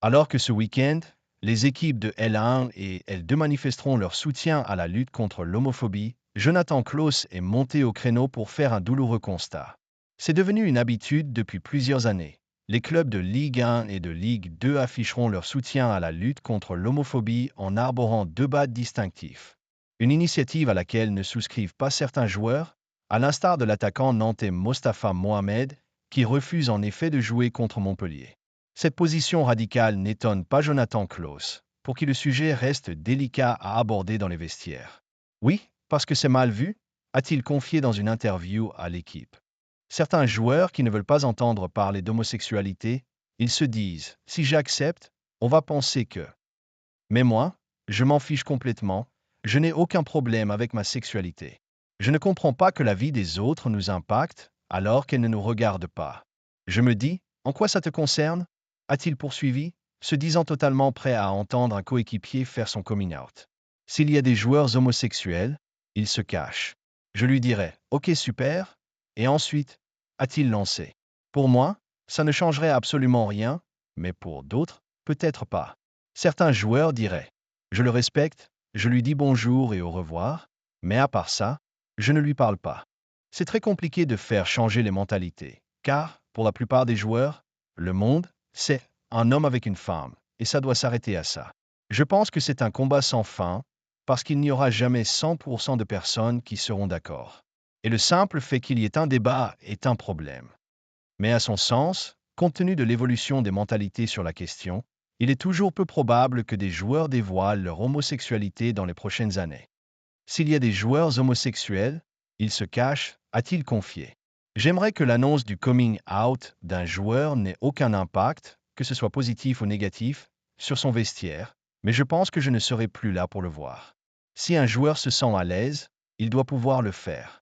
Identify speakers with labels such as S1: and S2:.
S1: Alors que ce week-end, les équipes de L1 et L2 manifesteront leur soutien à la lutte contre l'homophobie, Jonathan Klaus est monté au créneau pour faire un douloureux constat. C'est devenu une habitude depuis plusieurs années. Les clubs de Ligue 1 et de Ligue 2 afficheront leur soutien à la lutte contre l'homophobie en arborant deux badges distinctifs. Une initiative à laquelle ne souscrivent pas certains joueurs, à l'instar de l'attaquant nantais Mostafa Mohamed, qui refuse en effet de jouer contre Montpellier. Cette position radicale n'étonne pas Jonathan Klaus, pour qui le sujet reste délicat à aborder dans les vestiaires. Oui, parce que c'est mal vu, a-t-il confié dans une interview à l'équipe. Certains joueurs qui ne veulent pas entendre parler d'homosexualité, ils se disent, si j'accepte, on va penser que. Mais moi, je m'en fiche complètement, je n'ai aucun problème avec ma sexualité. Je ne comprends pas que la vie des autres nous impacte alors qu'elle ne nous regarde pas. Je me dis, en quoi ça te concerne? A-t-il poursuivi, se disant totalement prêt à entendre un coéquipier faire son coming out. S'il y a des joueurs homosexuels, ils se cachent. Je lui dirais, ok super, et ensuite, a-t-il lancé. Pour moi, ça ne changerait absolument rien, mais pour d'autres, peut-être pas. Certains joueurs diraient, je le respecte, je lui dis bonjour et au revoir, mais à part ça, je ne lui parle pas. C'est très compliqué de faire changer les mentalités, car, pour la plupart des joueurs, le monde, c'est un homme avec une femme, et ça doit s'arrêter à ça. Je pense que c'est un combat sans fin, parce qu'il n'y aura jamais 100% de personnes qui seront d'accord. Et le simple fait qu'il y ait un débat est un problème. Mais à son sens, compte tenu de l'évolution des mentalités sur la question, il est toujours peu probable que des joueurs dévoilent leur homosexualité dans les prochaines années. S'il y a des joueurs homosexuels, ils se cachent, a-t-il confié. J'aimerais que l'annonce du coming out d'un joueur n'ait aucun impact, que ce soit positif ou négatif, sur son vestiaire, mais je pense que je ne serai plus là pour le voir. Si un joueur se sent à l'aise, il doit pouvoir le faire.